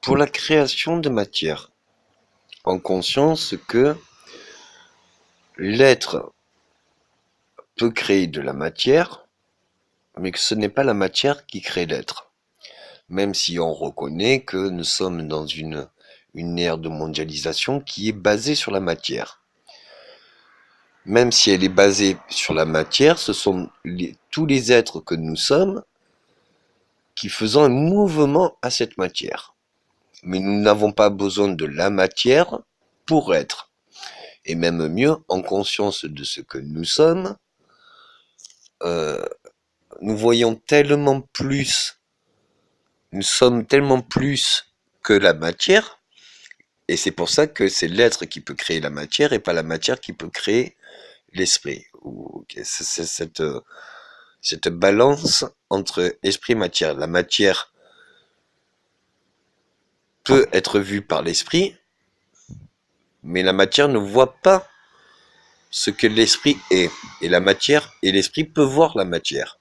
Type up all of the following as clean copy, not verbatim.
pour la création de matière, en conscience que l'être peut créer de la matière, mais que ce n'est pas la matière qui crée l'être. Même si on reconnaît que nous sommes dans une ère de mondialisation qui est basée sur la matière. Même si elle est basée sur la matière, ce sont tous les êtres que nous sommes qui faisons un mouvement à cette matière. Mais nous n'avons pas besoin de la matière pour être. Et même mieux, en conscience de ce que nous sommes, euh, nous voyons tellement plus, nous sommes tellement plus que la matière, et c'est pour ça que c'est l'être qui peut créer la matière et pas la matière qui peut créer l'esprit. C'est cette balance entre esprit et matière. La matière peut être vue par l'esprit, mais la matière ne voit pas ce que l'esprit est. Et la matière et l'esprit peuvent voir la matière.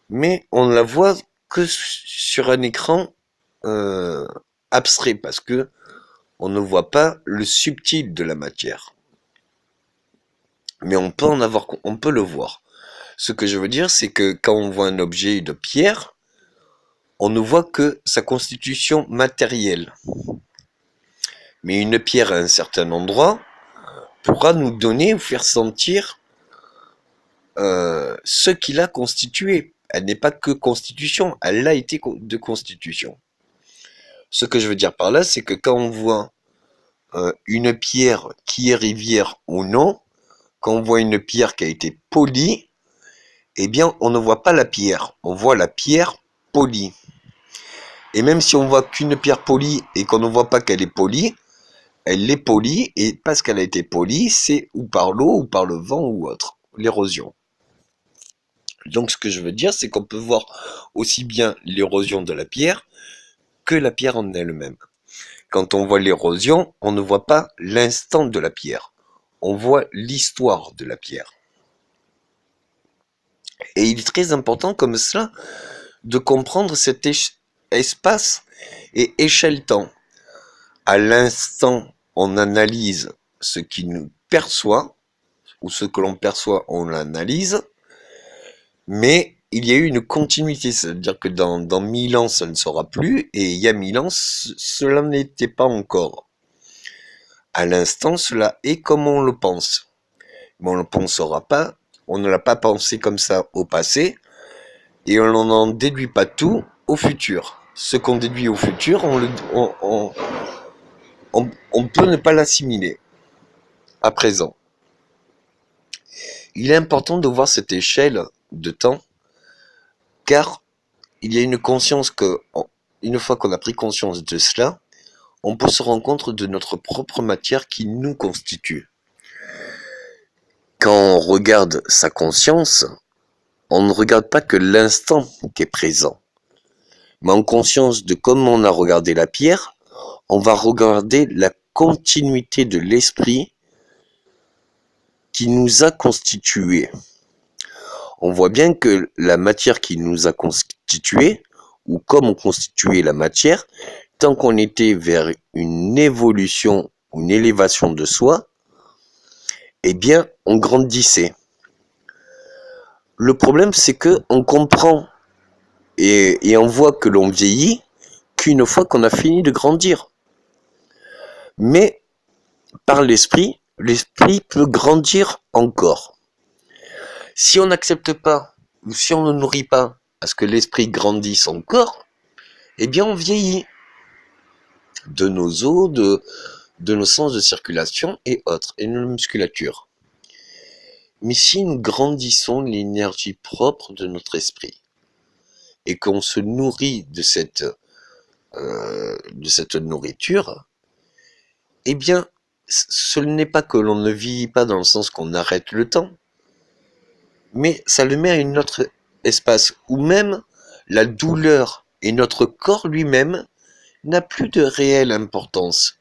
Mais on ne la voit que sur un écran abstrait, parce que on ne voit pas le subtil de la matière. Mais on peut le voir. Ce que je veux dire, c'est que quand on voit un objet de pierre, on ne voit que sa constitution matérielle. Mais une pierre à un certain endroit pourra nous donner ou faire sentir ce qu'il a constitué. Elle n'est pas que constitution, elle a été de constitution. Ce que je veux dire par là, c'est que quand on voit une pierre qui est rivière ou non, quand on voit une pierre qui a été polie, eh bien, on ne voit pas la pierre, on voit la pierre polie. Et même si on voit qu'une pierre polie et qu'on ne voit pas qu'elle est polie, elle est polie, et parce qu'elle a été polie, c'est ou par l'eau, ou par le vent, ou autre, l'érosion. Donc ce que je veux dire, c'est qu'on peut voir aussi bien l'érosion de la pierre que la pierre en elle-même. Quand on voit l'érosion, on ne voit pas l'instant de la pierre, on voit l'histoire de la pierre. Et il est très important comme cela de comprendre cet espace et échelle-temps. À l'instant, on analyse ce qui nous perçoit, ou ce que l'on perçoit, on l'analyse, mais il y a eu une continuité, c'est-à-dire que dans 1000 ans, ça ne sera plus, et il y a 1000 ans, cela n'était pas encore. À l'instant, cela est comme on le pense. Mais on ne le pensera pas, on ne l'a pas pensé comme ça au passé, et on n'en déduit pas tout au futur. Ce qu'on déduit au futur, on peut ne pas l'assimiler à présent. Il est important de voir cette échelle de temps, car il y a une conscience que, une fois qu'on a pris conscience de cela, on peut se rendre compte de notre propre matière qui nous constitue. Quand on regarde sa conscience, on ne regarde pas que l'instant qui est présent. Mais en conscience de comment on a regardé la pierre, on va regarder la continuité de l'esprit qui nous a constitués. On voit bien que la matière qui nous a constitués, ou comme on constituait la matière, tant qu'on était vers une évolution, une élévation de soi, eh bien, on grandissait. Le problème, c'est que on comprend et on voit que l'on vieillit qu'une fois qu'on a fini de grandir. Mais par l'esprit, l'esprit peut grandir encore. Si on n'accepte pas, ou si on ne nourrit pas à ce que l'esprit grandisse encore, eh bien on vieillit. De nos os, de nos sens de circulation et autres, et de nos musculatures. Mais si nous grandissons l'énergie propre de notre esprit, et qu'on se nourrit de cette nourriture, eh bien, ce n'est pas que l'on ne vieillit pas dans le sens qu'on arrête le temps, mais ça le met à un autre espace où même la douleur et notre corps lui-même n'a plus de réelle importance.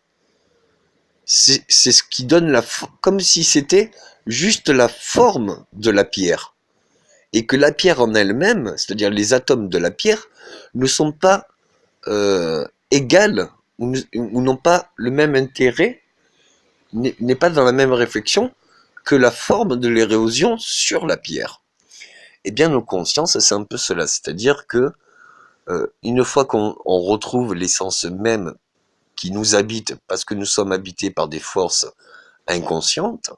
C'est ce qui donne comme si c'était juste la forme de la pierre. Et que la pierre en elle-même, c'est-à-dire les atomes de la pierre, ne sont pas égales ou n'ont pas le même intérêt, n'est pas dans la même réflexion que la forme de l'érosion sur la pierre. Eh bien, nos consciences, c'est un peu cela, c'est-à-dire que une fois qu'on retrouve l'essence même qui nous habite, parce que nous sommes habités par des forces inconscientes,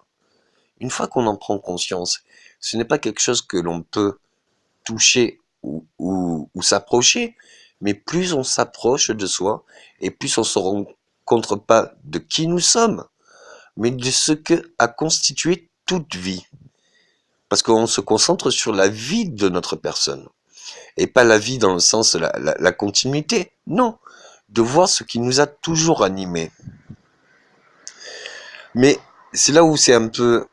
une fois qu'on en prend conscience, ce n'est pas quelque chose que l'on peut toucher ou s'approcher, mais plus on s'approche de soi, et plus on se rend compte pas de qui nous sommes, mais de ce que a constitué toute vie. Parce qu'on se concentre sur la vie de notre personne, et pas la vie dans le sens la continuité, non, de voir ce qui nous a toujours animés. Mais c'est là où c'est un peu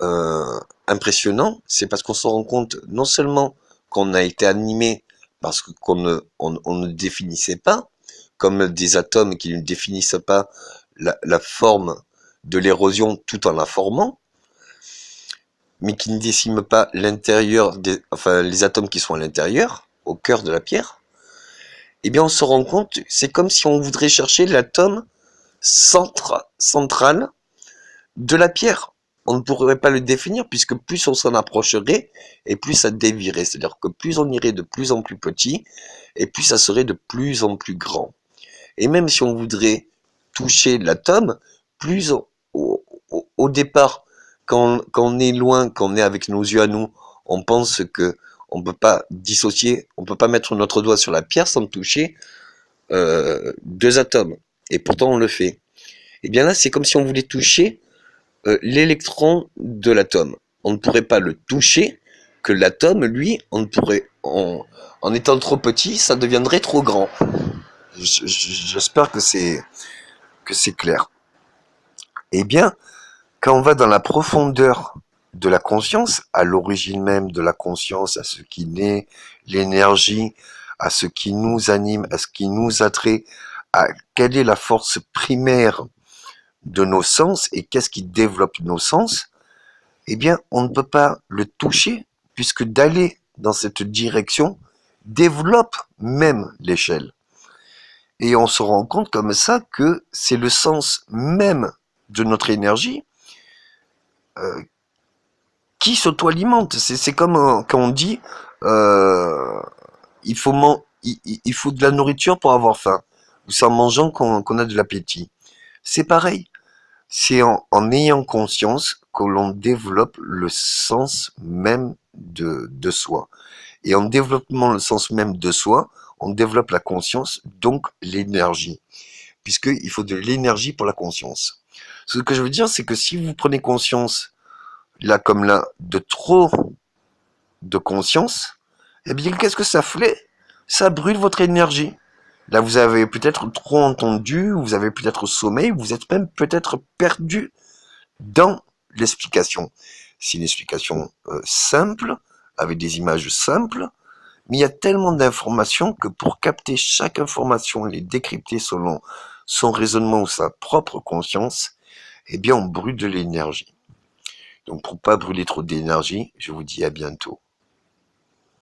impressionnant, c'est parce qu'on se rend compte non seulement qu'on a été animé parce qu'on ne définissait pas, comme des atomes qui ne définissent pas la forme de l'érosion tout en la formant, mais qui ne déciment pas l'intérieur, enfin les atomes qui sont à l'intérieur, au cœur de la pierre. Eh bien on se rend compte, c'est comme si on voudrait chercher l'atome central de la pierre. On ne pourrait pas le définir puisque plus on s'en approcherait et plus ça dévierait. C'est-à-dire que plus on irait de plus en plus petit et plus ça serait de plus en plus grand. Et même si on voudrait toucher l'atome, plus au départ, quand on est loin, quand on est avec nos yeux à nous, on pense que on ne peut pas dissocier, on ne peut pas mettre notre doigt sur la pierre sans toucher deux atomes. Et pourtant on le fait. Et bien là, c'est comme si on voulait toucher l'électron de l'atome. On ne pourrait pas le toucher, que l'atome, lui, on ne pourrait, en étant trop petit, ça deviendrait trop grand. J'espère que c'est clair. Eh bien, quand on va dans la profondeur de la conscience, à l'origine même de la conscience, à ce qui naît, l'énergie, à ce qui nous anime, à ce qui nous attrait, à quelle est la force primaire de nos sens et qu'est-ce qui développe nos sens, eh bien, on ne peut pas le toucher puisque d'aller dans cette direction développe même l'échelle. Et on se rend compte comme ça que c'est le sens même de notre énergie qui s'auto-alimente. C'est comme quand on dit il faut de la nourriture pour avoir faim, ou c'est en mangeant qu'on a de l'appétit. C'est pareil. C'est en ayant conscience que l'on développe le sens même de soi. Et en développant le sens même de soi, on développe la conscience, donc l'énergie. Puisqu'il faut de l'énergie pour la conscience. Ce que je veux dire, c'est que si vous prenez conscience, là comme là, de trop de conscience, eh bien, qu'est-ce que ça fait? Ça brûle votre énergie. Là, vous avez peut-être trop entendu, vous avez peut-être sommeil, vous êtes même peut-être perdu dans l'explication. C'est une explication simple, avec des images simples, mais il y a tellement d'informations que pour capter chaque information et les décrypter selon son raisonnement ou sa propre conscience, eh bien on brûle de l'énergie. Donc pour pas brûler trop d'énergie, je vous dis à bientôt.